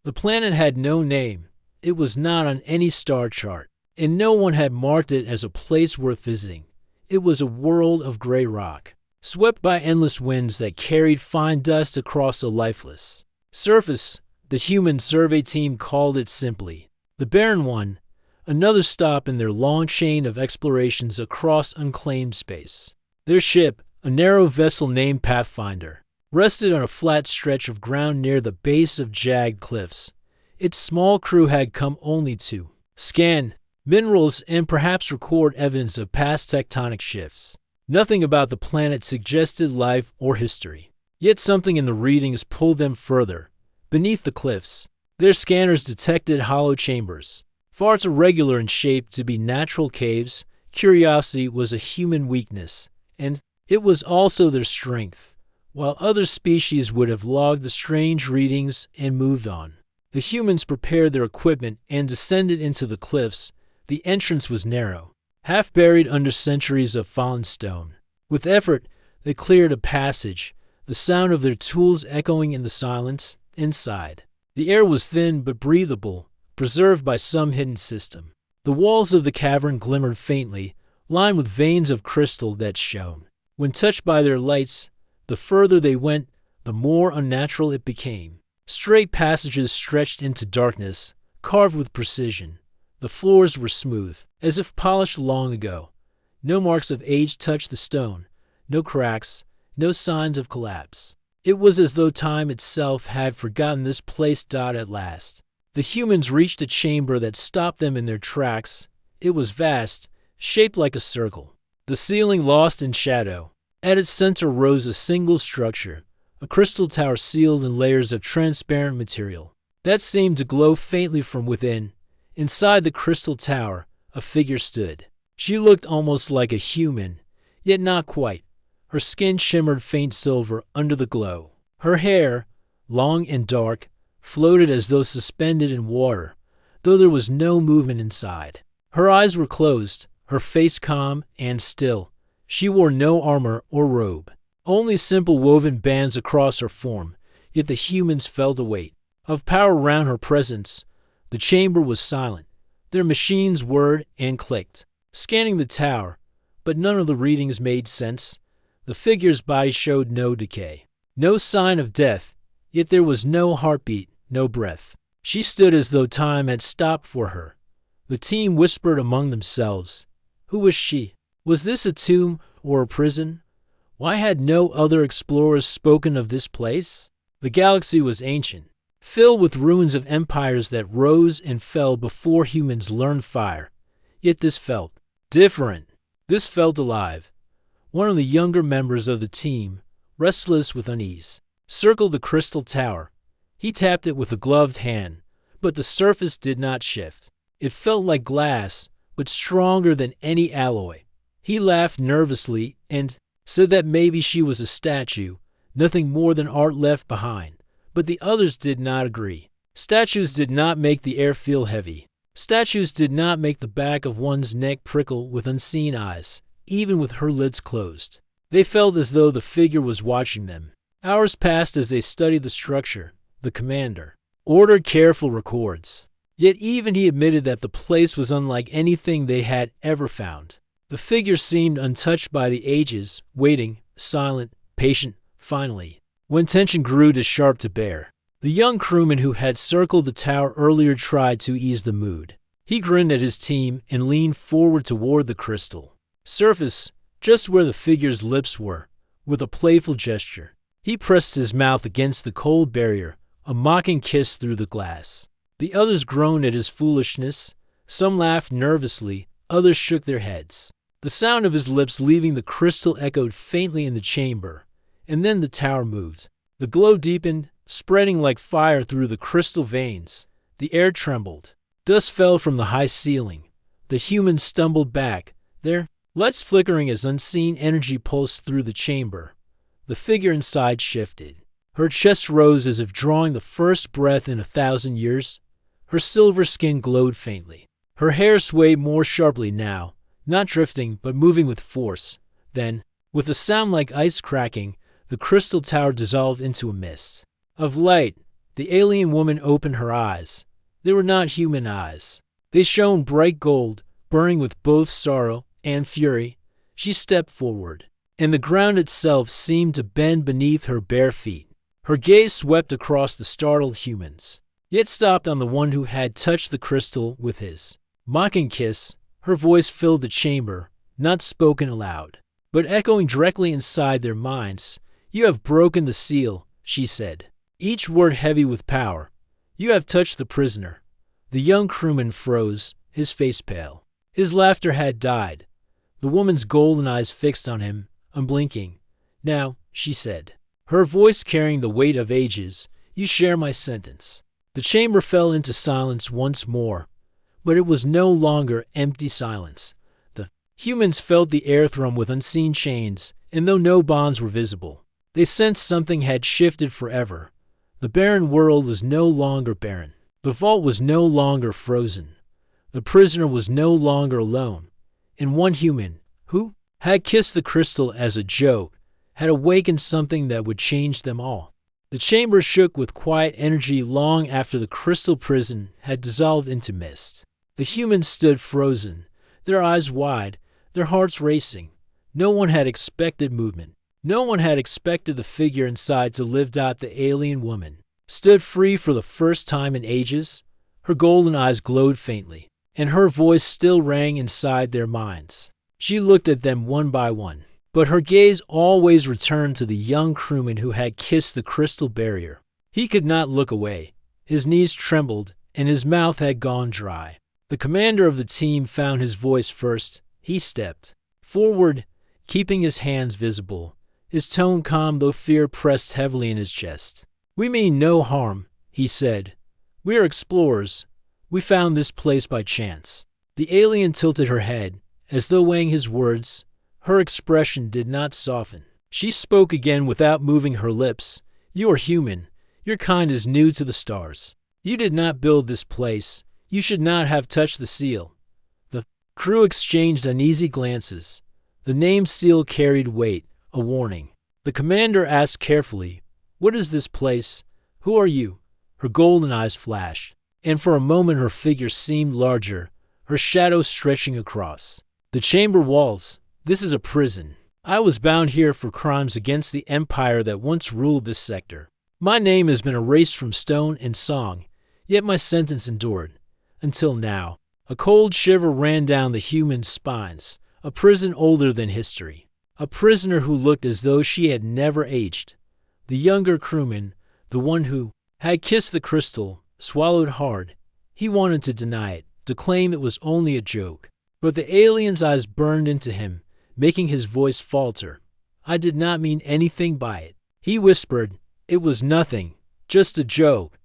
The planet had no name. It was not on any star chart, and no one had marked it as a place worth visiting. It was a world of gray rock, swept by endless winds that carried fine dust across a lifeless surface. The human survey team called it simply the Barren One, another stop in their long chain of explorations across unclaimed space. Their ship, a narrow vessel named Pathfinder, rested on a flat stretch of ground near the base of jagged cliffs. Its small crew had come only to scan minerals and perhaps record evidence of past tectonic shifts. Nothing about the planet suggested life or history. Yet something in the readings pulled them further. Beneath the cliffs, their scanners detected hollow chambers, far too irregular in shape to be natural caves. Curiosity was a human weakness, and it was also their strength. While other species would have logged the strange readings and moved on, the humans prepared their equipment and descended into the cliffs. The entrance was narrow, half buried under centuries of fallen stone. With effort, they cleared a passage, the sound of their tools echoing in the silence inside. The air was thin but breathable, preserved by some hidden system. The walls of the cavern glimmered faintly, lined with veins of crystal that shone. When touched by their lights, the further they went, the more unnatural it became. Straight passages stretched into darkness, carved with precision. The floors were smooth, as if polished long ago. No marks of age touched the stone, no cracks, no signs of collapse. It was as though time itself had forgotten this place. At last, the humans reached a chamber that stopped them in their tracks. It was vast, shaped like a circle, the ceiling lost in shadow. At its center rose a single structure, a crystal tower sealed in layers of transparent material that seemed to glow faintly from within. Inside the crystal tower, a figure stood. She looked almost like a human, yet not quite. Her skin shimmered faint silver under the glow. Her hair, long and dark, floated as though suspended in water, though there was no movement inside. Her eyes were closed, her face calm and still. She wore no armor or robe, only simple woven bands across her form, yet the humans felt a weight of power around her presence. The chamber was silent. Their machines whirred and clicked, scanning the tower, but none of the readings made sense. The figure's body showed no decay, no sign of death, yet there was no heartbeat, no breath. She stood as though time had stopped for her. The team whispered among themselves. Who was she? Was this a tomb or a prison? Why had no other explorers spoken of this place? The galaxy was ancient, filled with ruins of empires that rose and fell before humans learned fire. Yet this felt different. This felt alive. One of the younger members of the team, restless with unease, circled the crystal tower. He tapped it with a gloved hand, but the surface did not shift. It felt like glass, but stronger than any alloy. He laughed nervously and said that maybe she was a statue, nothing more than art left behind. But the others did not agree. Statues did not make the air feel heavy. Statues did not make the back of one's neck prickle with unseen eyes, even with her lids closed. They felt as though the figure was watching them. Hours passed as they studied the structure. The commander ordered careful records. Yet even he admitted that the place was unlike anything they had ever found. The figure seemed untouched by the ages, waiting, silent, patient. Finally, when tension grew too sharp to bear, the young crewman who had circled the tower earlier tried to ease the mood. He grinned at his team and leaned forward toward the crystal surface, just where the figure's lips were. With a playful gesture, he pressed his mouth against the cold barrier, a mocking kiss through the glass. The others groaned at his foolishness. Some laughed nervously, others shook their heads. The sound of his lips leaving the crystal echoed faintly in the chamber, and then the tower moved. The glow deepened, spreading like fire through the crystal veins. The air trembled. Dust fell from the high ceiling. The humans stumbled back, their lights flickering as unseen energy pulsed through the chamber. The figure inside shifted. Her chest rose as if drawing the first breath in 1,000 years. Her silver skin glowed faintly. Her hair swayed more sharply now, not drifting but moving with force. Then, with a sound like ice cracking, the crystal tower dissolved into a mist of light, The alien woman opened her eyes. They were not human eyes. They shone bright gold, burning with both sorrow and fury. She stepped forward, and the ground itself seemed to bend beneath her bare feet. Her gaze swept across the startled humans, yet stopped on the one who had touched the crystal with his mocking kiss. Her voice filled the chamber, not spoken aloud, but echoing directly inside their minds. "You have broken the seal," she said, each word heavy with power. "You have touched the prisoner." The young crewman froze, his face pale. His laughter had died. The woman's golden eyes fixed on him, unblinking. "Now," she said, her voice carrying the weight of ages, "you share my sentence." The chamber fell into silence once more, but it was no longer empty silence. The humans felt the air thrum with unseen chains, and though no bonds were visible, they sensed something had shifted forever. The barren world was no longer barren. The vault was no longer frozen. The prisoner was no longer alone. And one human, who had kissed the crystal as a joke, had awakened something that would change them all. The chamber shook with quiet energy long after the crystal prison had dissolved into mist. The humans stood frozen, their eyes wide, their hearts racing. No one had expected movement. No one had expected the figure inside to live out. The alien woman stood free for the first time in ages. Her golden eyes glowed faintly, and her voice still rang inside their minds. She looked at them one by one, but her gaze always returned to the young crewman who had kissed the crystal barrier. He could not look away. His knees trembled, and his mouth had gone dry. The commander of the team found his voice first. He stepped forward, keeping his hands visible, his tone calm though fear pressed heavily in his chest. "We mean no harm," he said. "We are explorers. We found this place by chance." The alien tilted her head, as though weighing his words. Her expression did not soften. She spoke again without moving her lips. "You are human. Your kind is new to the stars. You did not build this place. You should not have touched the seal." The crew exchanged uneasy glances. The name seal carried weight, a warning. The commander asked carefully, "What is this place? Who are you?" Her golden eyes flashed, and for a moment her figure seemed larger, her shadow stretching across the chamber walls. "This is a prison. I was bound here for crimes against the empire that once ruled this sector. My name has been erased from stone and song, yet my sentence endured. Until now." A cold shiver ran down the human's spines. A prison older than history. A prisoner who looked as though she had never aged. The younger crewman, the one who had kissed the crystal, swallowed hard. He wanted to deny it, to claim it was only a joke. But the alien's eyes burned into him, making his voice falter. "I did not mean anything by it," he whispered. "It was nothing, just a joke."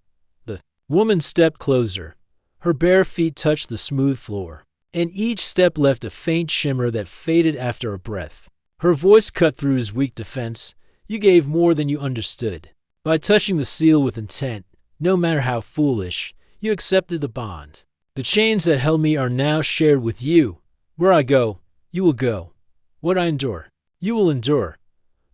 The woman stepped closer. Her bare feet touched the smooth floor, and each step left a faint shimmer that faded after a breath. Her voice cut through his weak defense. "You gave more than you understood. By touching the seal with intent, no matter how foolish, you accepted the bond. The chains that held me are now shared with you. Where I go, you will go. What I endure, you will endure."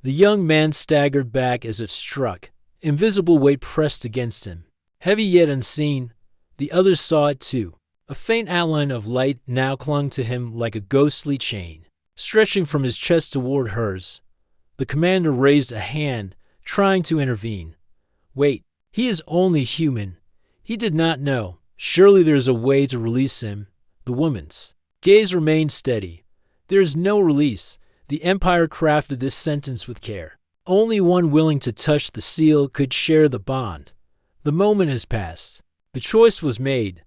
The young man staggered back as if struck. Invisible weight pressed against him. Heavy yet unseen, the others saw it too. A faint outline of light now clung to him like a ghostly chain, stretching from his chest toward hers. The commander raised a hand, trying to intervene. "Wait, he is only human. He did not know. Surely there is a way to release him." The woman's gaze remained steady. "There is no release. The Empire crafted this sentence with care. Only one willing to touch the seal could share the bond. The moment has passed. The choice was made."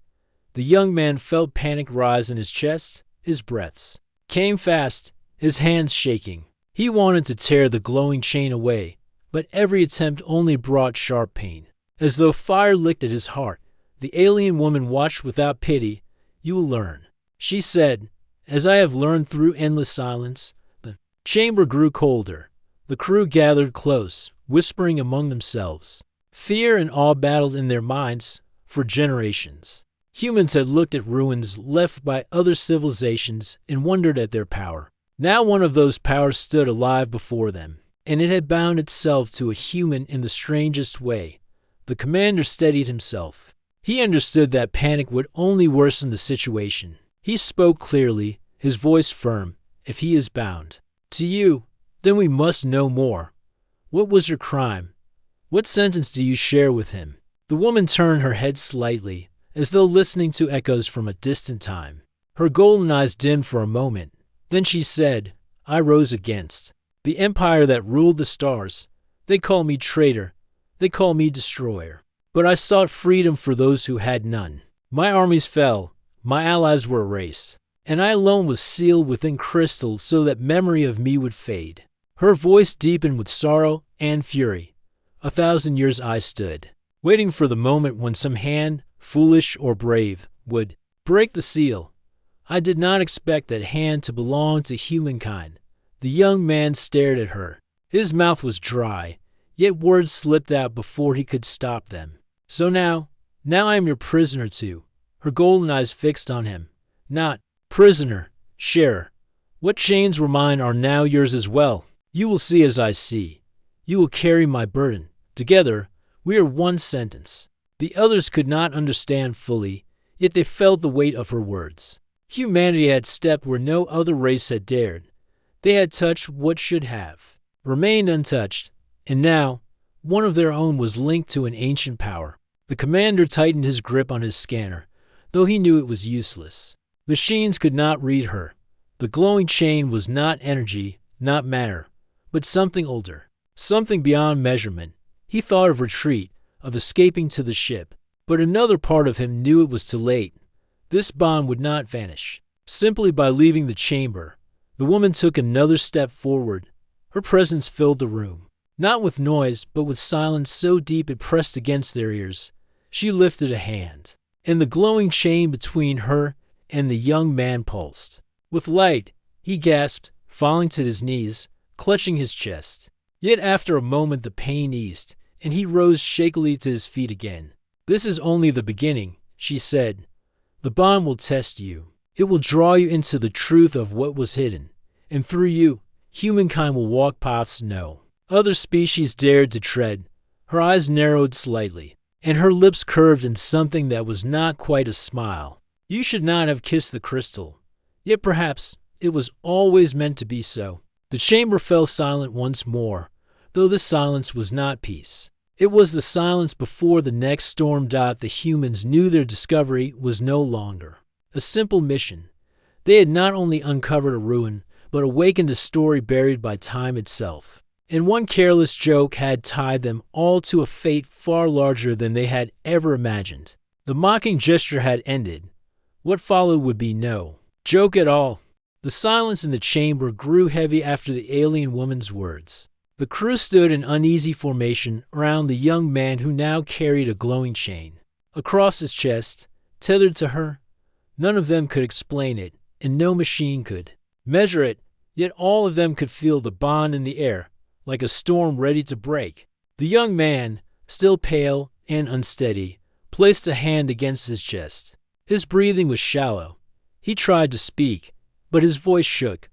The young man felt panic rise in his chest. His breaths came fast, his hands shaking. He wanted to tear the glowing chain away, but every attempt only brought sharp pain. As though fire licked at his heart, the alien woman watched without pity. "You will learn," she said. "As I have learned through endless silence." The chamber grew colder. The crew gathered close, whispering among themselves. Fear and awe battled in their minds. For generations, humans had looked at ruins left by other civilizations and wondered at their power. Now one of those powers stood alive before them, and it had bound itself to a human in the strangest way. The commander steadied himself. He understood that panic would only worsen the situation. He spoke clearly, his voice firm. If he is bound to you, then we must know more. What was your crime? What sentence do you share with him? The woman turned her head slightly, as though listening to echoes from a distant time. Her golden eyes dimmed for a moment. Then she said, I rose against the empire that ruled the stars. They call me traitor. They call me destroyer. But I sought freedom for those who had none. My armies fell. My allies were erased. And I alone was sealed within crystal so that memory of me would fade. Her voice deepened with sorrow and fury. 1,000 years I stood, waiting for the moment when some hand, foolish or brave, would break the seal. I did not expect that hand to belong to humankind. The young man stared at her. His mouth was dry, yet words slipped out before he could stop them. So now I am your prisoner too. Her golden eyes fixed on him. Not prisoner, sharer. What chains were mine are now yours as well. You will see as I see. You will carry my burden. Together, we are one sentence. The others could not understand fully, yet they felt the weight of her words. Humanity had stepped where no other race had dared. They had touched what should have remained untouched, and now one of their own was linked to an ancient power. The commander tightened his grip on his scanner, though he knew it was useless. Machines could not read her. The glowing chain was not energy, not matter, but something older, something beyond measurement. He thought of retreat, of escaping to the ship, but another part of him knew it was too late. This bond would not vanish. Simply by leaving the chamber, the woman took another step forward. Her presence filled the room, not with noise, but with silence so deep it pressed against their ears. She lifted a hand, and the glowing chain between her and the young man pulsed. With light, he gasped, falling to his knees, clutching his chest. Yet after a moment the pain eased, and he rose shakily to his feet again. This is only the beginning, she said. The bond will test you. It will draw you into the truth of what was hidden, and through you, humankind will walk paths no other species dared to tread. Her eyes narrowed slightly, and her lips curved in something that was not quite a smile. You should not have kissed the crystal, yet perhaps it was always meant to be so. The chamber fell silent once more, though the silence was not peace. It was the silence before the next storm. The humans knew their discovery was no longer a simple mission. They had not only uncovered a ruin, but awakened a story buried by time itself. And one careless joke had tied them all to a fate far larger than they had ever imagined. The mocking gesture had ended. What followed would be no joke at all. The silence in the chamber grew heavy after the alien woman's words. The crew stood in uneasy formation around the young man who now carried a glowing chain across his chest, tethered to her. None of them could explain it, and no machine could measure it, yet all of them could feel the bond in the air, like a storm ready to break. The young man, still pale and unsteady, placed a hand against his chest. His breathing was shallow. He tried to speak, but his voice shook.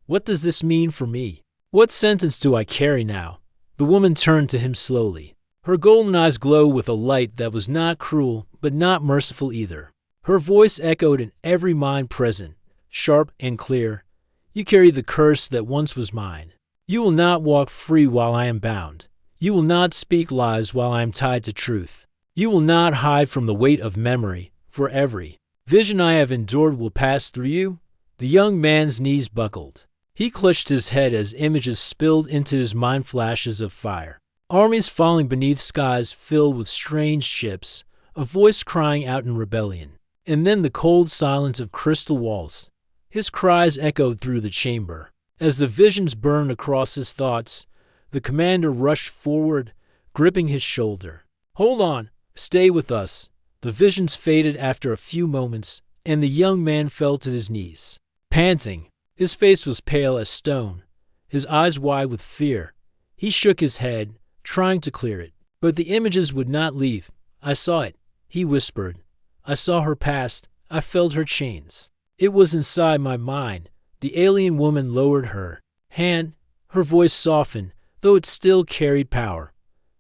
What does this mean for me? What sentence do I carry now? The woman turned to him slowly. Her golden eyes glowed with a light that was not cruel, but not merciful either. Her voice echoed in every mind present, sharp and clear. You carry the curse that once was mine. You will not walk free while I am bound. You will not speak lies while I am tied to truth. You will not hide from the weight of memory, for every vision I have endured will pass through you. The young man's knees buckled. He clutched his head as images spilled into his mind, flashes of fire. Armies falling beneath skies filled with strange ships, a voice crying out in rebellion. And then the cold silence of crystal walls. His cries echoed through the chamber. As the visions burned across his thoughts, the commander rushed forward, gripping his shoulder. Hold on, stay with us. The visions faded after a few moments, and the young man fell to his knees, panting. His face was pale as stone, his eyes wide with fear. He shook his head, trying to clear it. But the images would not leave. I saw it, he whispered. I saw her past. I felt her chains. It was inside my mind. The alien woman lowered her hand. Her voice softened, though it still carried power.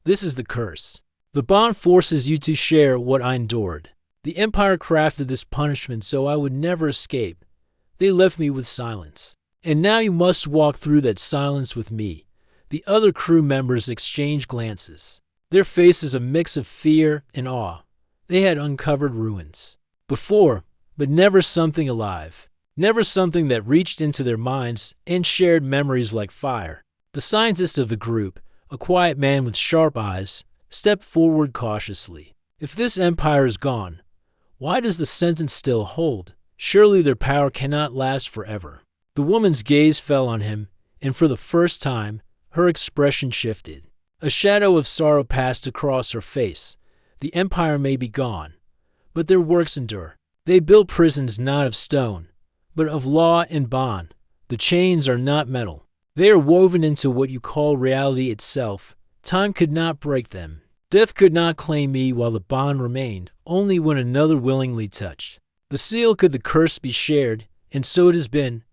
This is the curse. The bond forces you to share what I endured. The Empire crafted this punishment so I would never escape. They left me with silence. And now you must walk through that silence with me. The other crew members exchanged glances. Their faces a mix of fear and awe. They had uncovered ruins. Before, but never something alive. Never something that reached into their minds and shared memories like fire. The scientist of the group, a quiet man with sharp eyes, stepped forward cautiously. If this empire is gone, why does the sentence still hold? Surely their power cannot last forever. The woman's gaze fell on him, and for the first time, her expression shifted. A shadow of sorrow passed across her face. The empire may be gone, but their works endure. They built prisons not of stone, but of law and bond. The chains are not metal. They are woven into what you call reality itself. Time could not break them. Death could not claim me while the bond remained, only when another willingly touched. The seal could the curse be shared, and so it has been.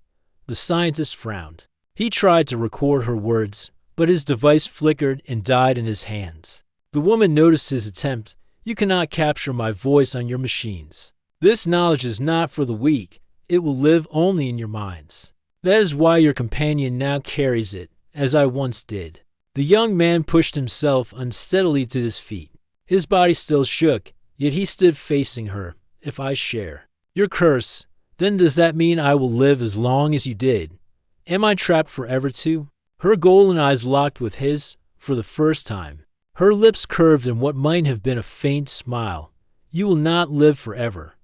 The scientist frowned. He tried to record her words, but his device flickered and died in his hands. The woman noticed his attempt. You cannot capture my voice on your machines. This knowledge is not for the weak. It will live only in your minds. That is why your companion now carries it, as I once did. The young man pushed himself unsteadily to his feet. His body still shook, yet he stood facing her. If I share your curse, then does that mean I will live as long as you did? Am I trapped forever too? Her golden eyes locked with his for the first time. Her lips curved in what might have been a faint smile. You will not live forever,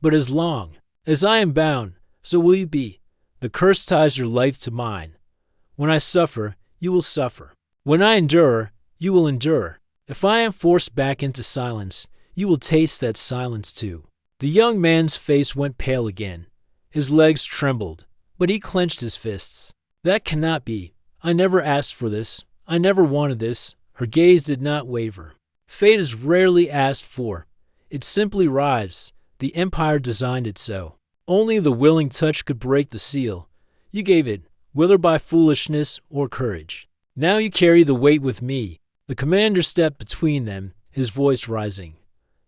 but as long as I am bound, so will you be. The curse ties your life to mine. When I suffer, you will suffer. When I endure, you will endure. If I am forced back into silence, you will taste that silence too. The young man's face went pale again. His legs trembled, but he clenched his fists. That cannot be. I never asked for this. I never wanted this. Her gaze did not waver. Fate is rarely asked for. It simply arrives. The Empire designed it so. Only the willing touch could break the seal. You gave it, whether by foolishness or courage. Now you carry the weight with me. The commander stepped between them, his voice rising.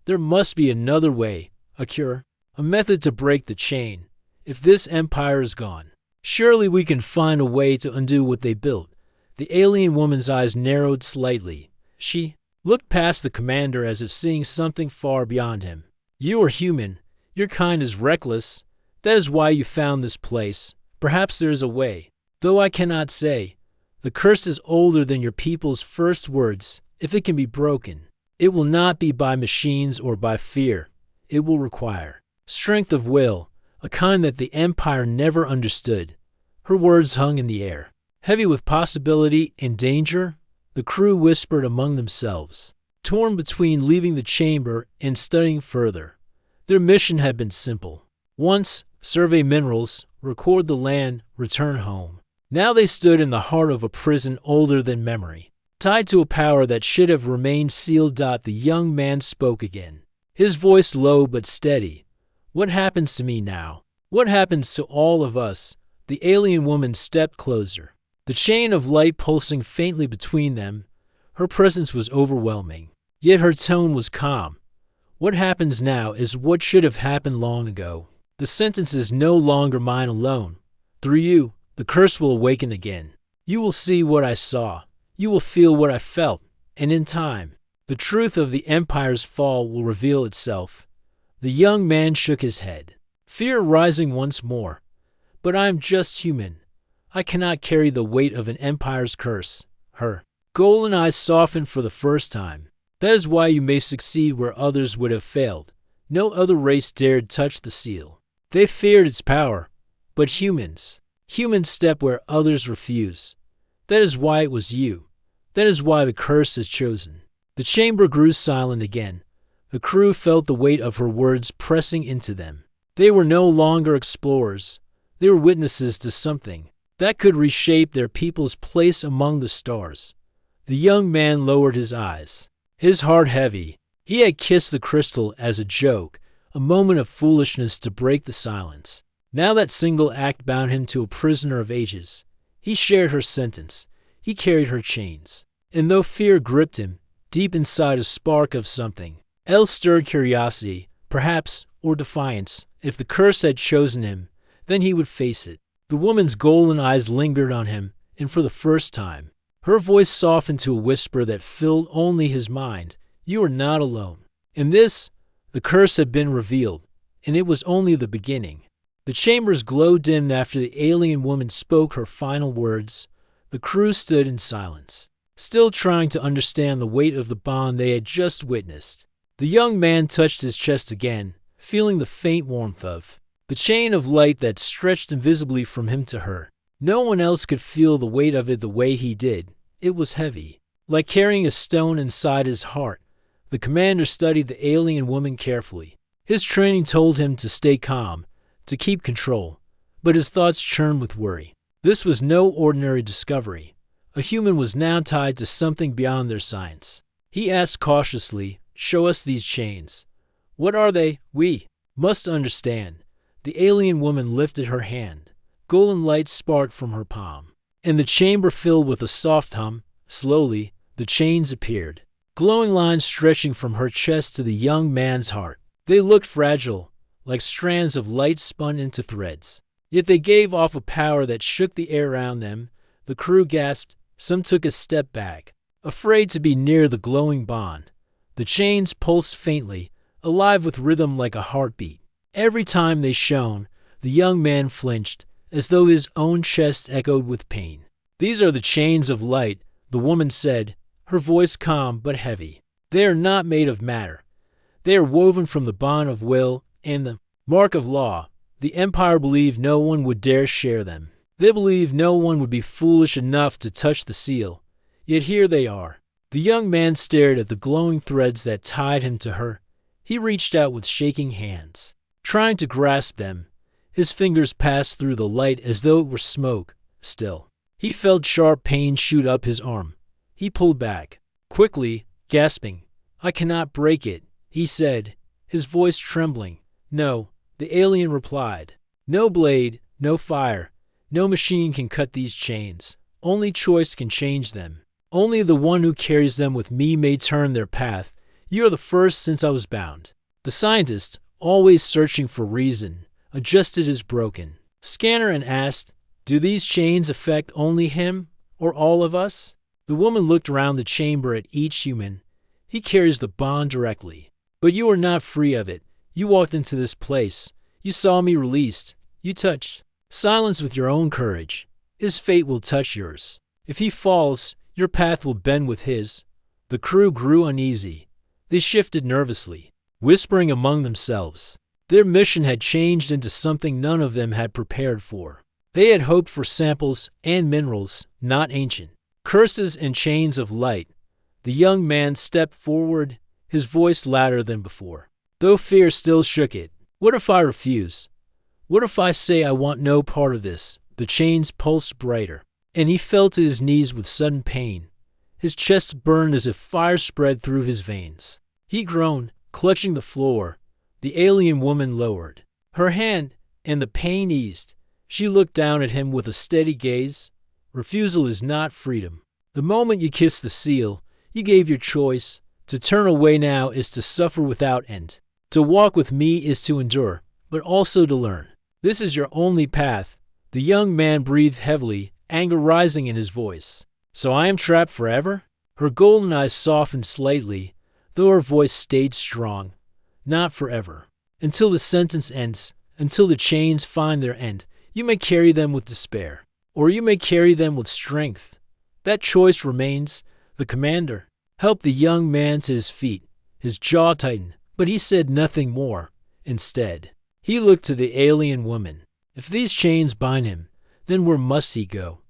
There must be another way, a cure, a method to break the chain. If this empire is gone, surely we can find a way to undo what they built. The alien woman's eyes narrowed slightly. She looked past the commander as if seeing something far beyond him. You are human. Your kind is reckless. That is why you found this place. Perhaps there is a way, though I cannot say. The curse is older than your people's first words. If it can be broken, it will not be by machines or by fear. It will require strength of will, a kind that the Empire never understood. Her words hung in the air, heavy with possibility and danger. The crew whispered among themselves, torn between leaving the chamber and studying further. Their mission had been simple. Once, survey minerals, record the land, return home. Now they stood in the heart of a prison older than memory, tied to a power that should have remained sealed. The young man spoke again, his voice low but steady. What happens to me now? What happens to all of us? The alien woman stepped closer, the chain of light pulsing faintly between them. Her presence was overwhelming, yet her tone was calm. What happens now is what should have happened long ago. The sentence is no longer mine alone. Through you, the curse will awaken again. You will see what I saw. You will feel what I felt. And in time, the truth of the Empire's fall will reveal itself. The young man shook his head, fear rising once more. But I am just human. I cannot carry the weight of an Empire's curse. Her golden eyes softened for the first time. That is why you may succeed where others would have failed. No other race dared touch the seal. They feared its power. But humans step where others refuse. That is why it was you. That is why the curse is chosen. The chamber grew silent again. The crew felt the weight of her words pressing into them. They were no longer explorers. They were witnesses to something that could reshape their people's place among the stars. The young man lowered his eyes, his heart heavy. He had kissed the crystal as a joke, a moment of foolishness to break the silence. Now that single act bound him to a prisoner of ages. He shared her sentence. He carried her chains. And though fear gripped him, deep inside a spark of something else stirred curiosity, perhaps, or defiance. If the curse had chosen him, then he would face it. The woman's golden eyes lingered on him, and for the first time, her voice softened to a whisper that filled only his mind. You are not alone. In this, the curse had been revealed, and it was only the beginning. The chambers glowed dim after the alien woman spoke her final words. The crew stood in silence, still trying to understand the weight of the bond they had just witnessed. The young man touched his chest again, feeling the faint warmth of the chain of light that stretched invisibly from him to her. No one else could feel the weight of it the way he did. It was heavy, like carrying a stone inside his heart. The commander studied the alien woman carefully. His training told him to stay calm, to keep control, but his thoughts churned with worry. This was no ordinary discovery. A human was now tied to something beyond their science. He asked cautiously, "Show us these chains. What are they? We must understand." The alien woman lifted her hand. Golden light sparked from her palm, and the chamber filled with a soft hum. Slowly, the chains appeared, glowing lines stretching from her chest to the young man's heart. They looked fragile, like strands of light spun into threads. Yet they gave off a power that shook the air around them. The crew gasped. Some took a step back, afraid to be near the glowing bond. The chains pulsed faintly, alive with rhythm like a heartbeat. Every time they shone, the young man flinched, as though his own chest echoed with pain. "These are the chains of light," the woman said, her voice calm but heavy. "They are not made of matter. They are woven from the bond of will and the mark of law. The Empire believed no one would dare share them. They believed no one would be foolish enough to touch the seal. Yet here they are." The young man stared at the glowing threads that tied him to her. He reached out with shaking hands, trying to grasp them. His fingers passed through the light as though it were smoke. Still, he felt sharp pain shoot up his arm. He pulled back, quickly, gasping. "I cannot break it," he said, his voice trembling. "No," the alien replied. "No blade, no fire, no machine can cut these chains. Only choice can change them. Only the one who carries them with me may turn their path. You are the first since I was bound." The scientist, always searching for reason, adjusted his broken scanner and asked, "Do these chains affect only him, or all of us?" The woman looked around the chamber at each human. "He carries the bond directly. But you are not free of it. You walked into this place. You saw me released. You touched silence with your own courage. His fate will touch yours. If he falls, your path will bend with his." The crew grew uneasy. They shifted nervously, whispering among themselves. Their mission had changed into something none of them had prepared for. They had hoped for samples and minerals, not ancient curses and chains of light. The young man stepped forward, his voice louder than before, though fear still shook it. "What if I refuse? What if I say I want no part of this?" The chains pulsed brighter, and he fell to his knees with sudden pain. His chest burned as if fire spread through his veins. He groaned, clutching the floor. The alien woman lowered her hand, and the pain eased. She looked down at him with a steady gaze. "Refusal is not freedom. The moment you kiss the seal, you gave your choice. To turn away now is to suffer without end. To walk with me is to endure, but also to learn. This is your only path." The young man breathed heavily, anger rising in his voice. "So I am trapped forever?" Her golden eyes softened slightly, though her voice stayed strong. "Not forever. Until the sentence ends, until the chains find their end. You may carry them with despair, or you may carry them with strength. That choice remains." The commander helped the young man to his feet. His jaw tightened, but he said nothing more. Instead, he looked to the alien woman. "If these chains bind him, then where must he go?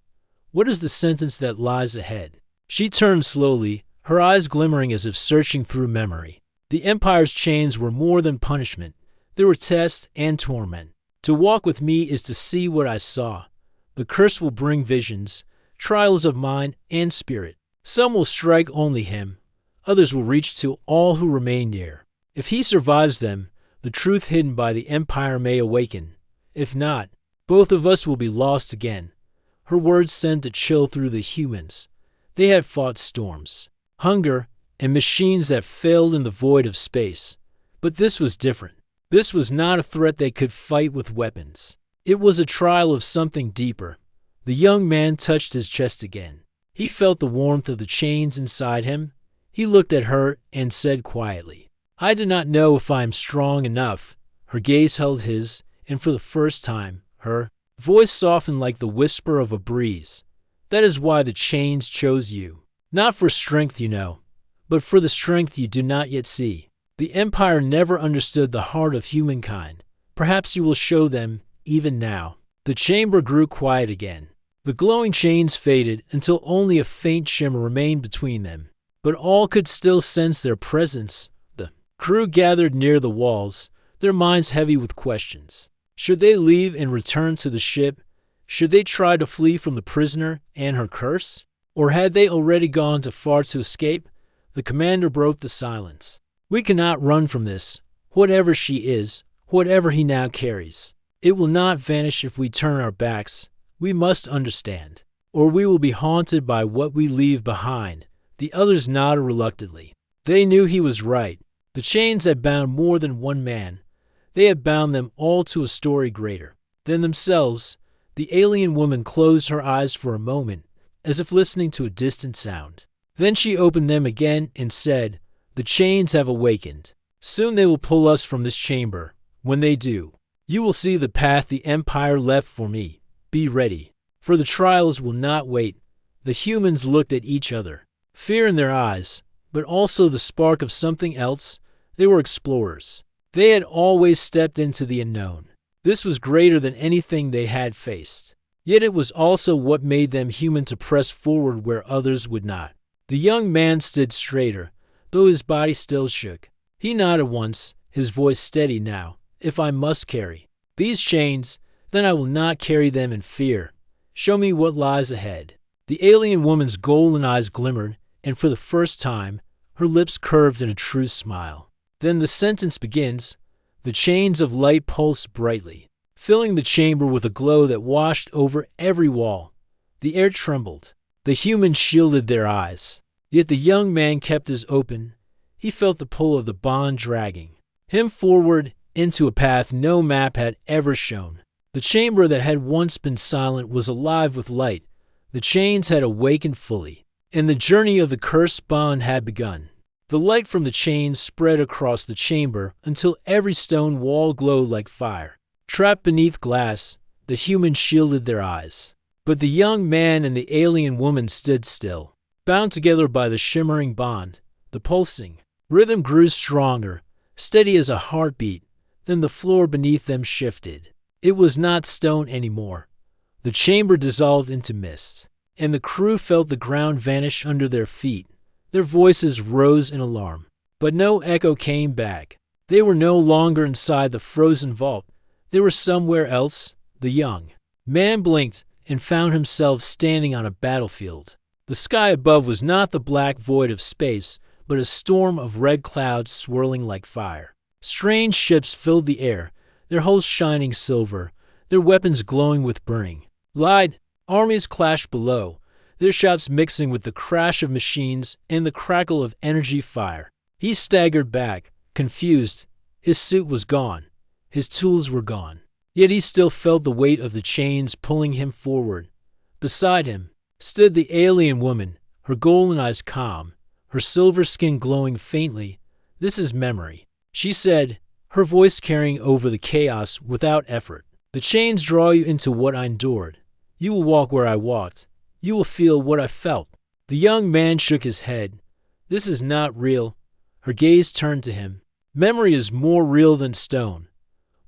What is the sentence that lies ahead?" She turned slowly, her eyes glimmering as if searching through memory. The Empire's chains were more than punishment. They were test and torment. "To walk with me is to see what I saw. The curse will bring visions, trials of mind and spirit. Some will strike only him. Others will reach to all who remain near. If he survives them, the truth hidden by the Empire may awaken. If not, both of us will be lost again." Her words sent a chill through the humans. They had fought storms, hunger, and machines that failed in the void of space. But this was different. This was not a threat they could fight with weapons. It was a trial of something deeper. The young man touched his chest again. He felt the warmth of the chains inside him. He looked at her and said quietly, "I do not know if I am strong enough." Her gaze held his, and for the first time, her voice softened like the whisper of a breeze. "That is why the chains chose you. Not for strength, you know, but for the strength you do not yet see. The Empire never understood the heart of humankind. Perhaps you will show them, even now." The chamber grew quiet again. The glowing chains faded until only a faint shimmer remained between them. But all could still sense their presence. The crew gathered near the walls, their minds heavy with questions. Should they leave and return to the ship? Should they try to flee from the prisoner and her curse? Or had they already gone too far to escape? The commander broke the silence. "We cannot run from this, whatever she is, whatever he now carries. It will not vanish if we turn our backs. We must understand, or we will be haunted by what we leave behind." The others nodded reluctantly. They knew he was right. The chains had bound more than one man. They had bound them all to a story greater than themselves. The alien woman closed her eyes for a moment, as if listening to a distant sound. Then she opened them again and said, "The chains have awakened. Soon they will pull us from this chamber. When they do, you will see the path the Empire left for me. Be ready, for the trials will not wait." The humans looked at each other, fear in their eyes, but also the spark of something else. They were explorers. They had always stepped into the unknown. This was greater than anything they had faced. Yet it was also what made them human to press forward where others would not. The young man stood straighter, though his body still shook. He nodded once, his voice steady now. "If I must carry these chains, then I will not carry them in fear. Show me what lies ahead." The alien woman's golden eyes glimmered, and for the first time, her lips curved in a true smile. Then the sentence begins. The chains of light pulsed brightly, filling the chamber with a glow that washed over every wall. The air trembled. The humans shielded their eyes. Yet the young man kept his open. He felt the pull of the bond dragging him forward into a path no map had ever shown. The chamber that had once been silent was alive with light. The chains had awakened fully, and the journey of the cursed bond had begun. The light from the chains spread across the chamber until every stone wall glowed like fire. Trapped beneath glass, the humans shielded their eyes. But the young man and the alien woman stood still, bound together by the shimmering bond. The pulsing rhythm grew stronger, steady as a heartbeat. Then the floor beneath them shifted. It was not stone anymore. The chamber dissolved into mist, and the crew felt the ground vanish under their feet. Their voices rose in alarm, but no echo came back. They were no longer inside the frozen vault. They were somewhere else. The young man blinked and found himself standing on a battlefield. The sky above was not the black void of space, but a storm of red clouds swirling like fire. Strange ships filled the air, their hulls shining silver, their weapons glowing with burning light. Armies clashed below, their shouts mixing with the crash of machines and the crackle of energy fire. He staggered back, confused. His suit was gone. His tools were gone. Yet he still felt the weight of the chains pulling him forward. Beside him stood the alien woman, her golden eyes calm, her silver skin glowing faintly. "This is memory," she said, her voice carrying over the chaos without effort. "The chains draw you into what I endured. You will walk where I walked. You will feel what I felt." The young man shook his head. "This is not real." Her gaze turned to him. "Memory is more real than stone.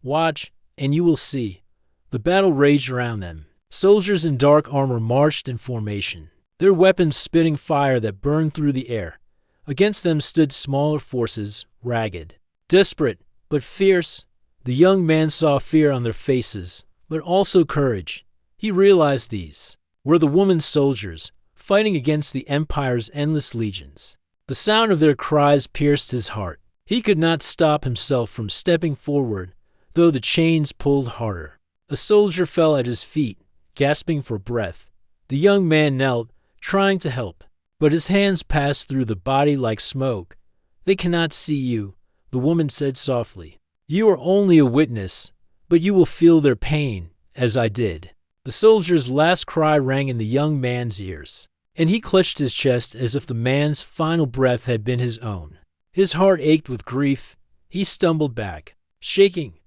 Watch, and you will see." The battle raged around them. Soldiers in dark armor marched in formation, their weapons spitting fire that burned through the air. Against them stood smaller forces, ragged, desperate, but fierce. The young man saw fear on their faces, but also courage. He realized these were the woman soldiers, fighting against the Empire's endless legions. The sound of their cries pierced his heart. He could not stop himself from stepping forward, though the chains pulled harder. A soldier fell at his feet, gasping for breath. The young man knelt, trying to help, but his hands passed through the body like smoke. "They cannot see you," the woman said softly. "You are only a witness, but you will feel their pain, as I did." The soldier's last cry rang in the young man's ears, and he clutched his chest as if the man's final breath had been his own. His heart ached with grief. He stumbled back, shaking.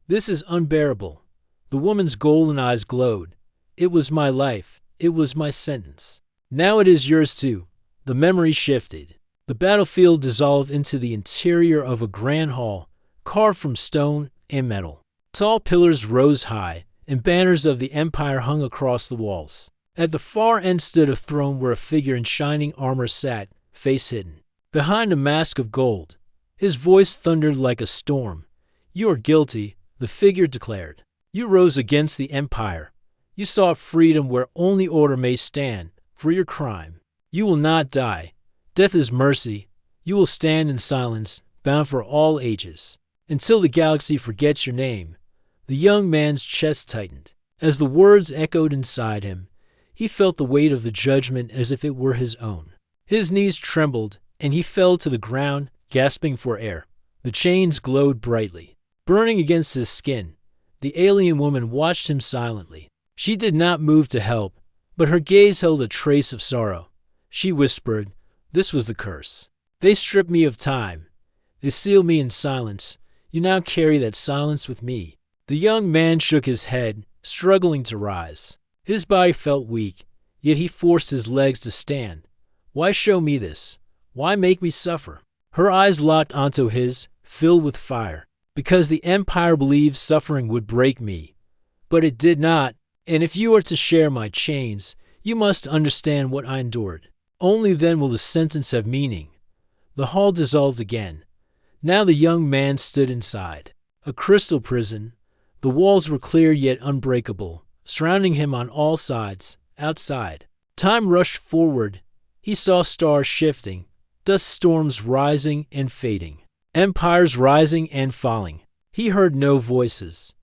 "This is unbearable." The woman's golden eyes glowed. "It was my life. It was my sentence. Now it is yours too." The memory shifted. The battlefield dissolved into the interior of a grand hall, carved from stone and metal. Tall pillars rose high, and banners of the Empire hung across the walls. At the far end stood a throne where a figure in shining armor sat, face hidden. Behind a mask of gold, his voice thundered like a storm. "You are guilty," the figure declared. "You rose against the Empire. You sought freedom where only order may stand. For your crime, you will not die. Death is mercy. You will stand in silence, bound for all ages, until the galaxy forgets your name." The young man's chest tightened. As the words echoed inside him, he felt the weight of the judgment as if it were his own. His knees trembled, and he fell to the ground, gasping for air. The chains glowed brightly, burning against his skin. The alien woman watched him silently. She did not move to help, but her gaze held a trace of sorrow. She whispered, "This was the curse. They stripped me of time. They sealed me in silence. You now carry that silence with me." The young man shook his head, struggling to rise. His body felt weak, yet he forced his legs to stand. "Why show me this? Why make me suffer?" Her eyes locked onto his, filled with fire. "Because the Empire believed suffering would break me. But it did not, and if you are to share my chains, you must understand what I endured. Only then will the sentence have meaning." The hall dissolved again. Now the young man stood inside. A crystal prison. The walls were clear yet unbreakable, surrounding him on all sides. Outside, time rushed forward. He saw stars shifting, dust storms rising and fading, empires rising and falling. He heard no voices.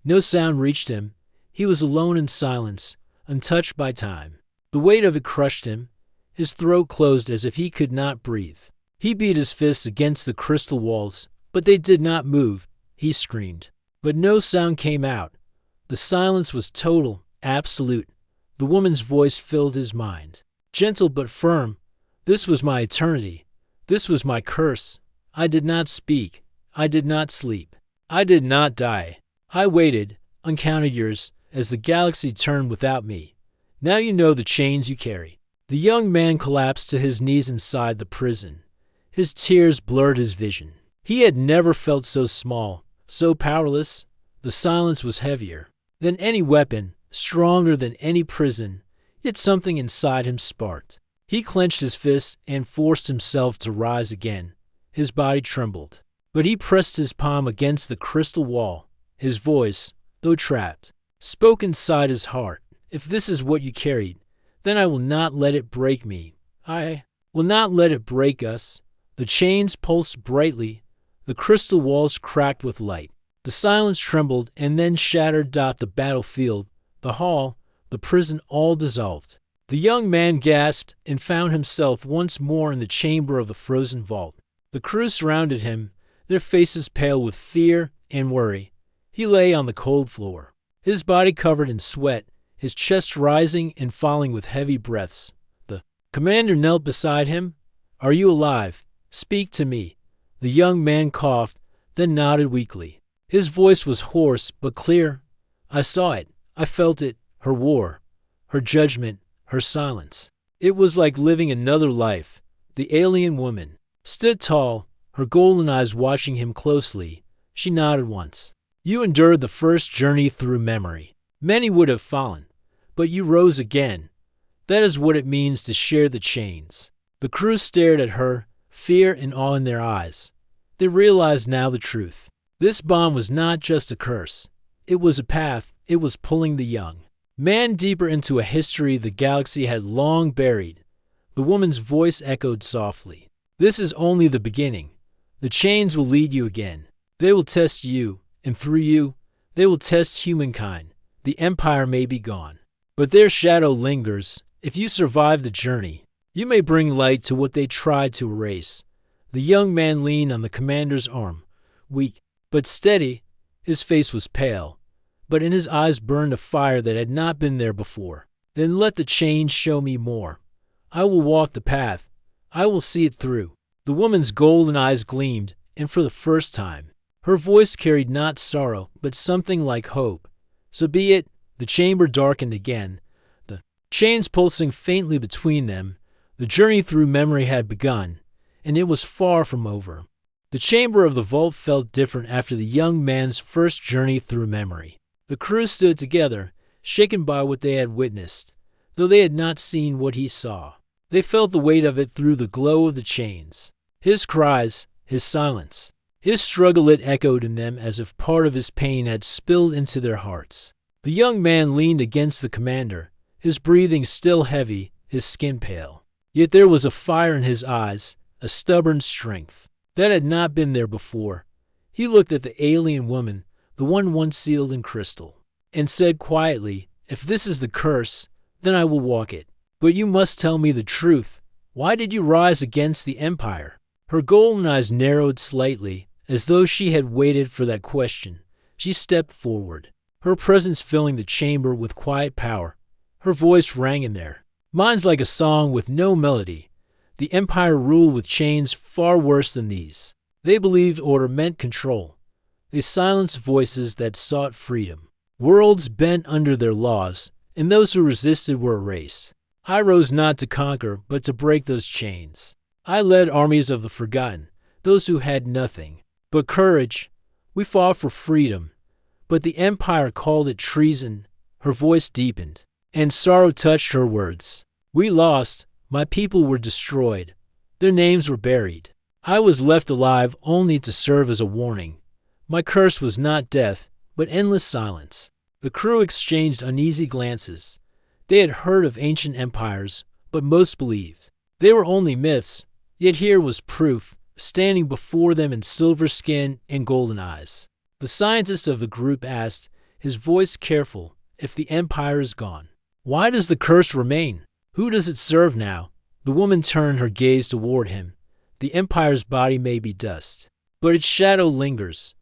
No sound reached him. He was alone in silence, untouched by time. The weight of it crushed him. His throat closed as if he could not breathe. He beat his fists against the crystal walls, but they did not move. He screamed, but no sound came out. The silence was total, absolute. The woman's voice filled his mind, gentle but firm. "This was my eternity. This was my curse. I did not speak. I did not sleep. I did not die. I waited, uncounted years, as the galaxy turned without me. Now you know the chains you carry." The young man collapsed to his knees inside the prison. His tears blurred his vision. He had never felt so small, so powerless. The silence was heavier than any weapon, stronger than any prison, yet something inside him sparked. He clenched his fists and forced himself to rise again. His body trembled, but he pressed his palm against the crystal wall. His voice, though trapped, spoke inside his heart. "If this is what you carried, then I will not let it break me. I will not let it break us." The chains pulsed brightly. The crystal walls cracked with light. The silence trembled and then shattered. The battlefield, the hall, the prison all dissolved. The young man gasped and found himself once more in the chamber of the frozen vault. The crew surrounded him, their faces pale with fear and worry. He lay on the cold floor, his body covered in sweat, his chest rising and falling with heavy breaths. The commander knelt beside him. "Are you alive? Speak to me." The young man coughed, then nodded weakly. His voice was hoarse but clear. "I saw it. I felt it. Her war, her judgment, her silence. It was like living another life." The alien woman stood tall, her golden eyes watching him closely. She nodded once. "You endured the first journey through memory. Many would have fallen, but you rose again. That is what it means to share the chains." The crew stared at her, fear and awe in their eyes. They realized now the truth. This bond was not just a curse. It was a path. It was pulling the young man deeper into a history the galaxy had long buried. The woman's voice echoed softly. "This is only the beginning. The chains will lead you again. They will test you, and through you, they will test humankind. The Empire may be gone, but their shadow lingers. If you survive the journey, You may bring light to what they tried to erase. The young man leaned on the commander's arm, weak but steady. His face was pale, but in his eyes burned a fire that had not been there before. Then let the chains show me more. I will walk the path. I will see it through. The woman's golden eyes gleamed, and for the first time, her voice carried not sorrow, but something like hope. So be it. The chamber darkened again, the chains pulsing faintly between them. The journey through memory had begun, and it was far from over. The chamber of the vault felt different after the young man's first journey through memory. The crew stood together, shaken by what they had witnessed, though they had not seen what he saw. They felt the weight of it through the glow of the chains. His cries, his silence, his struggle, it echoed in them as if part of his pain had spilled into their hearts. The young man leaned against the commander, his breathing still heavy, his skin pale. Yet there was a fire in his eyes, a stubborn strength that had not been there before. He looked at the alien woman, the one once sealed in crystal, and said quietly, "If this is the curse, then I will walk it. But you must tell me the truth. Why did you rise against the Empire?" Her golden eyes narrowed slightly, as though she had waited for that question. She stepped forward, her presence filling the chamber with quiet power. Her voice rang in there. "Mine's like a song with no melody. The Empire ruled with chains far worse than these. They believed order meant control. They silenced voices that sought freedom. Worlds bent under their laws, and those who resisted were erased. I rose not to conquer, but to break those chains. I led armies of the forgotten, those who had nothing but courage. We fought for freedom, but the Empire called it treason." Her voice deepened, and sorrow touched her words. "We lost. My people were destroyed. Their names were buried. I was left alive only to serve as a warning. My curse was not death, but endless silence." The crew exchanged uneasy glances. They had heard of ancient empires, but most believed they were only myths. Yet here was proof, standing before them in silver skin and golden eyes. The scientist of the group asked, his voice careful, "If the Empire is gone, why does the curse remain? Who does it serve now?" The woman turned her gaze toward him. "The Empire's body may be dust, but its shadow lingers.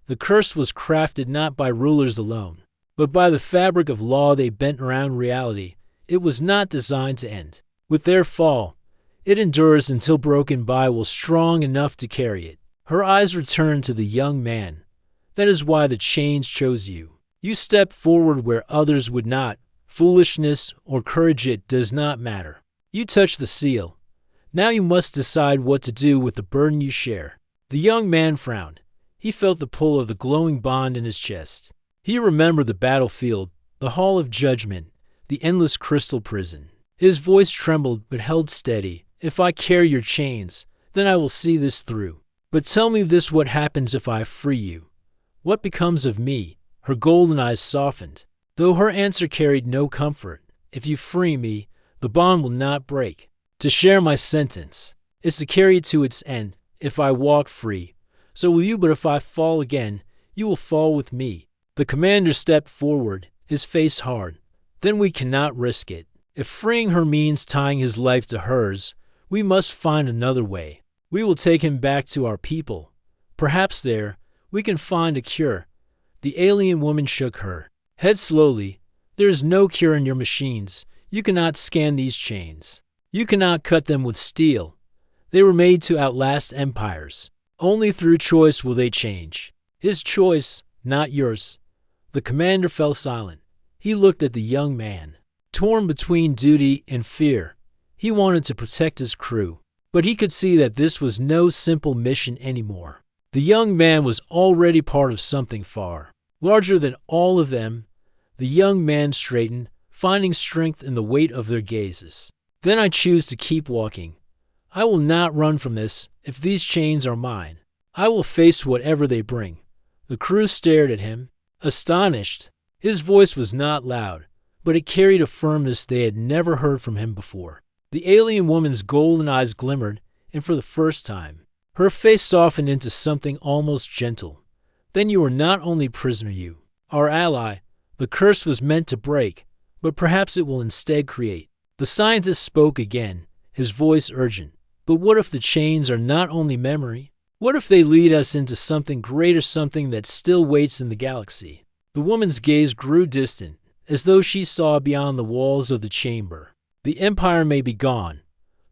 The curse was crafted not by rulers alone, but by the fabric of law they bent around reality. It was not designed to end. With their fall, it endures until broken by will strong enough to carry it." Her eyes returned to the young man. "That is why the chains chose you. You stepped forward where others would not. Foolishness or courage, it does not matter. You touched the seal. Now you must decide what to do with the burden you share." The young man frowned. He felt the pull of the glowing bond in his chest. He remembered the battlefield, the hall of judgment, the endless crystal prison. His voice trembled but held steady. "If I carry your chains, then I will see this through. But tell me this, what happens if I free you? What becomes of me?" Her golden eyes softened, though her answer carried no comfort. "If you free me, the bond will not break. To share my sentence is to carry it to its end. If I walk free, so will you, but if I fall again, you will fall with me." The commander stepped forward, his face hard. "Then we cannot risk it. If freeing her means tying his life to hers, we must find another way. We will take him back to our people. Perhaps there, we can find a cure." The alien woman shook her head slowly. "There is no cure in your machines. You cannot scan these chains. You cannot cut them with steel. They were made to outlast empires. Only through choice will they change. His choice, not yours." The commander fell silent. He looked at the young man, torn between duty and fear. He wanted to protect his crew, but he could see that this was no simple mission anymore. The young man was already part of something far larger than all of them. The young man straightened, finding strength in the weight of their gazes. "Then I choose to keep walking. I will not run from this. If these chains are mine, I will face whatever they bring." The crew stared at him, astonished. His voice was not loud, but it carried a firmness they had never heard from him before. The alien woman's golden eyes glimmered, and for the first time, her face softened into something almost gentle. "Then you are not only prisoner, you are ally. The curse was meant to break, but perhaps it will instead create." The scientist spoke again, his voice urgent. But what if the chains are not only memory? What if they lead us into something greater, something that still waits in the galaxy? The woman's gaze grew distant, as though she saw beyond the walls of the chamber. The Empire may be gone,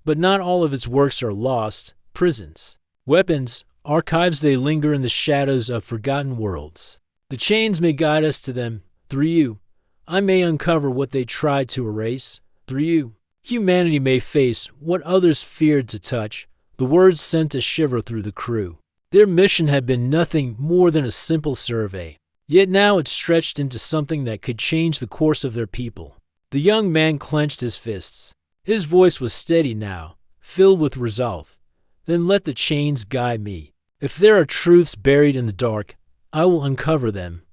but not all of its works are lost. Prisons, weapons, archives, they linger in the shadows of forgotten worlds. The chains may guide us to them. Through you, I may uncover what they tried to erase. Through you, humanity may face what others feared to touch. The words sent a shiver through the crew. Their mission had been nothing more than a simple survey. Yet now it stretched into something that could change the course of their people. The young man clenched his fists. His voice was steady now, filled with resolve. Then let the chains guide me. If there are truths buried in the dark, I will uncover them.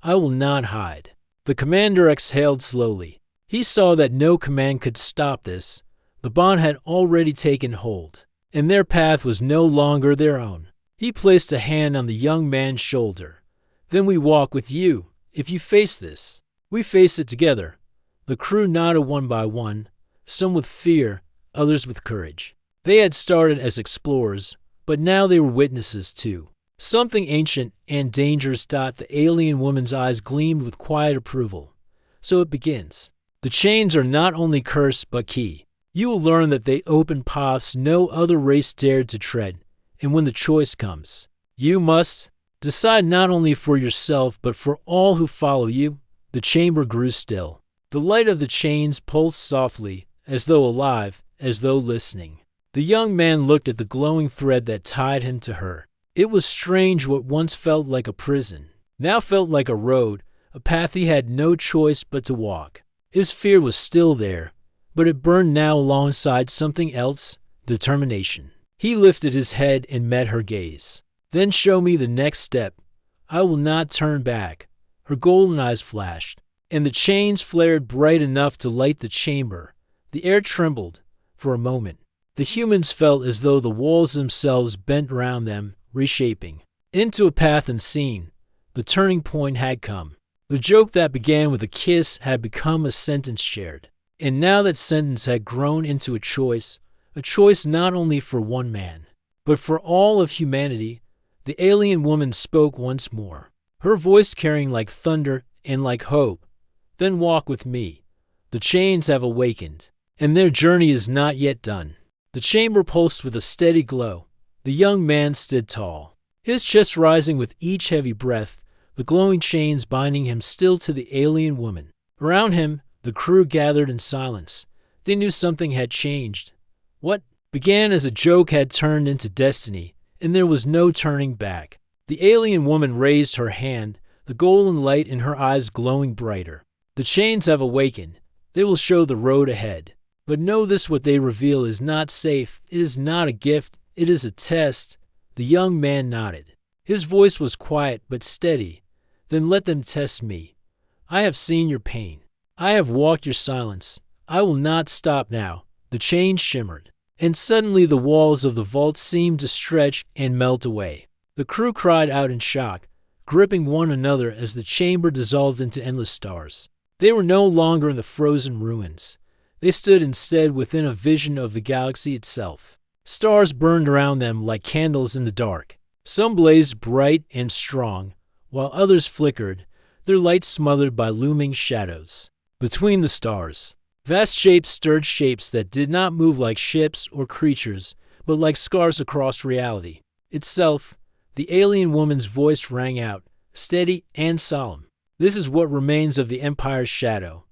I will not hide. The commander exhaled slowly. He saw that no command could stop this. The bond had already taken hold, and their path was no longer their own. He placed a hand on the young man's shoulder. Then we walk with you. If you face this, we face it together. The crew nodded one by one, some with fear, others with courage. They had started as explorers, but now they were witnesses too. Something ancient and dangerous. The alien woman's eyes gleamed with quiet approval. So it begins. The chains are not only cursed but key. You will learn that they open paths no other race dared to tread. And when the choice comes, you must decide not only for yourself but for all who follow you. The chamber grew still. The light of the chains pulsed softly, as though alive, as though listening. The young man looked at the glowing thread that tied him to her. It was strange. What once felt like a prison now felt like a road, a path he had no choice but to walk. His fear was still there, but it burned now alongside something else, determination. He lifted his head and met her gaze. Then show me the next step. I will not turn back. Her golden eyes flashed, and the chains flared bright enough to light the chamber. The air trembled. For a moment, the humans felt as though the walls themselves bent around them, reshaping into a path unseen. The turning point had come. The joke that began with a kiss had become a sentence shared. And now that sentence had grown into a choice not only for one man, but for all of humanity. The alien woman spoke once more, her voice carrying like thunder and like hope. Then walk with me. The chains have awakened, and their journey is not yet done. The chamber pulsed with a steady glow. The young man stood tall, his chest rising with each heavy breath, the glowing chains binding him still to the alien woman. Around him, the crew gathered in silence. They knew something had changed. What began as a joke had turned into destiny, and there was no turning back. The alien woman raised her hand, the golden light in her eyes glowing brighter. The chains have awakened. They will show the road ahead. But know this: what they reveal is not safe. It is not a gift. It is a test. The young man nodded. His voice was quiet but steady. Then let them test me. I have seen your pain. I have walked your silence. I will not stop now. The chains shimmered, and suddenly the walls of the vault seemed to stretch and melt away. The crew cried out in shock, gripping one another as the chamber dissolved into endless stars. They were no longer in the frozen ruins. They stood instead within a vision of the galaxy itself. Stars burned around them like candles in the dark. Some blazed bright and strong, while others flickered, their light smothered by looming shadows. Between the stars, vast shapes stirred, shapes that did not move like ships or creatures, but like scars across reality itself. The alien woman's voice rang out, steady and solemn. This is what remains of the Empire's shadow.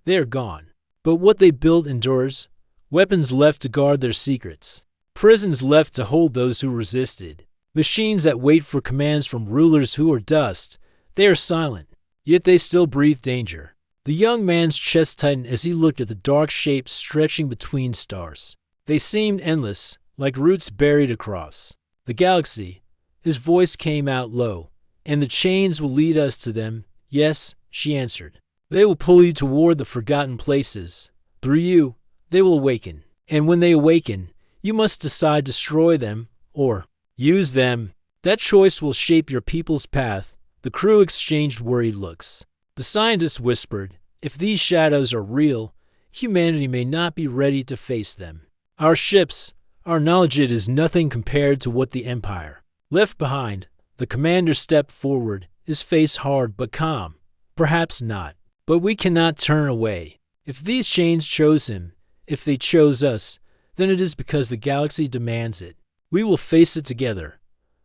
They are gone. But what they built endures. Weapons left to guard their secrets. Prisons left to hold those who resisted. Machines that wait for commands from rulers who are dust. They are silent, yet they still breathe danger. The young man's chest tightened as he looked at the dark shapes stretching between stars. They seemed endless, like roots buried across the galaxy. His voice came out low. And the chains will lead us to them. Yes, she answered. They will pull you toward the forgotten places. Through you, they will awaken. And when they awaken, you must decide: destroy them or use them. That choice will shape your people's path. The crew exchanged worried looks. The scientist whispered, if these shadows are real, humanity may not be ready to face them. Our ships, our knowledge, it is nothing compared to what the Empire left behind. The commander stepped forward, his face hard but calm. Perhaps not, but we cannot turn away. If these chains chose him, if they chose us, then it is because the galaxy demands it. We will face it together.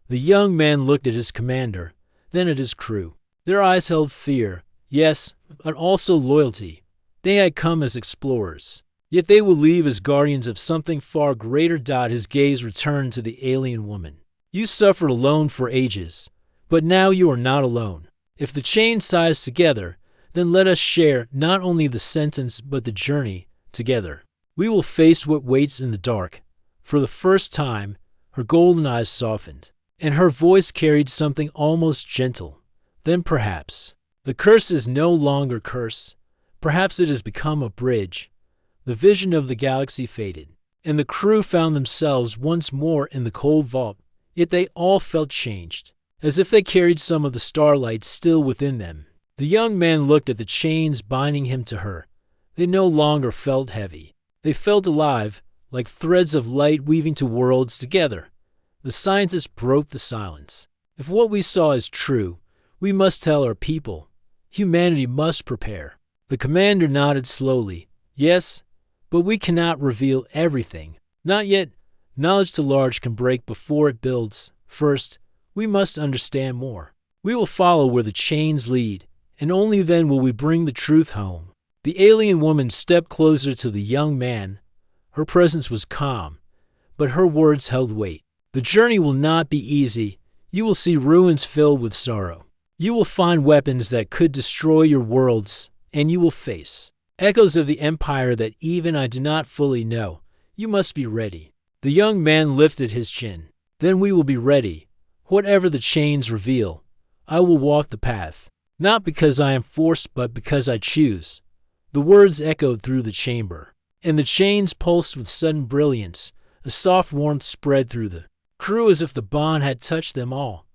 The young man looked at his commander, then at his crew. Their eyes held fear, yes, but also loyalty. They had come as explorers, yet they will leave as guardians of something far greater. His gaze returned to the alien woman. You suffered alone for ages, but now you are not alone. If the chains tie us together, then let us share not only the sentence but the journey together. We will face what waits in the dark. For the first time, her golden eyes softened, and her voice carried something almost gentle. Then perhaps the curse is no longer curse. Perhaps it has become a bridge. The vision of the galaxy faded, and the crew found themselves once more in the cold vault. Yet they all felt changed, as if they carried some of the starlight still within them. The young man looked at the chains binding him to her. They no longer felt heavy. They felt alive, like threads of light weaving two worlds together. The scientist broke the silence. If what we saw is true, we must tell our people. Humanity must prepare. The commander nodded slowly. Yes, but we cannot reveal everything. Not yet. Knowledge too large can break before it builds. First, we must understand more. We will follow where the chains lead, and only then will we bring the truth home. The alien woman stepped closer to the young man. Her presence was calm, but her words held weight. The journey will not be easy. You will see ruins filled with sorrow. You will find weapons that could destroy your worlds, and you will face echoes of the Empire that even I do not fully know. You must be ready. The young man lifted his chin. Then we will be ready. Whatever the chains reveal, I will walk the path, not because I am forced, but because I choose. The words echoed through the chamber, and the chains pulsed with sudden brilliance. A soft warmth spread through the crew as if the bond had touched them all.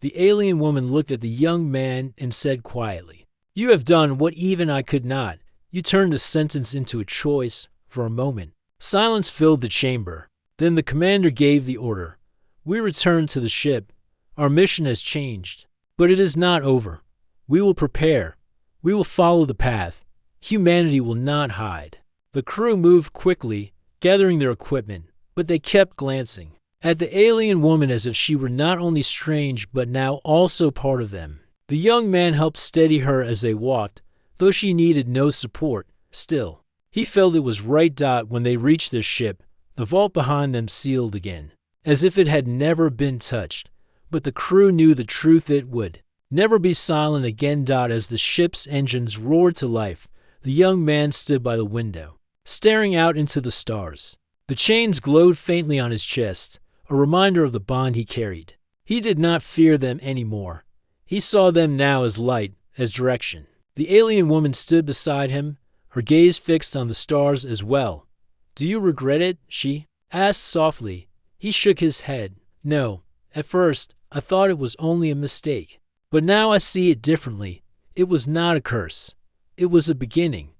The alien woman looked at the young man and said quietly, "You have done what even I could not." You turned a sentence into a choice. For a moment, silence filled the chamber. Then the commander gave the order. We return to the ship. Our mission has changed, but it is not over. We will prepare. We will follow the path. Humanity will not hide. The crew moved quickly, gathering their equipment, but they kept glancing at the alien woman as if she were not only strange but now also part of them. The young man helped steady her as they walked, though she needed no support. Still, he felt it was right. When they reached their ship, the vault behind them sealed again, as if it had never been touched. But the crew knew the truth: it would never be silent again. As the ship's engines roared to life, the young man stood by the window, staring out into the stars. The chains glowed faintly on his chest, a reminder of the bond he carried. He did not fear them anymore. He saw them now as light, as direction. The alien woman stood beside him, her gaze fixed on the stars as well. "Do you regret it?" she asked softly. He shook his head. "No. At first, I thought it was only a mistake. But now I see it differently. It was not a curse. It was a beginning."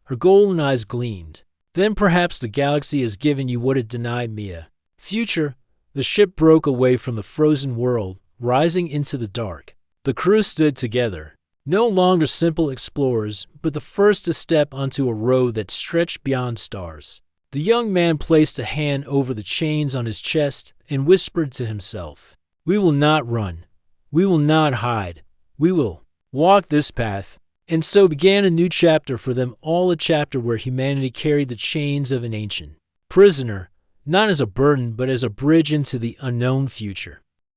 Her golden eyes gleamed. "Then perhaps the galaxy has given you what it denied me, a future." The ship broke away from the frozen world, rising into the dark. The crew stood together, no longer simple explorers, but the first to step onto a road that stretched beyond stars. The young man placed a hand over the chains on his chest and whispered to himself, "We will not run. We will not hide. We will walk this path." And so began a new chapter for them all, a chapter where humanity carried the chains of an ancient prisoner, not as a burden but as a bridge into the unknown future.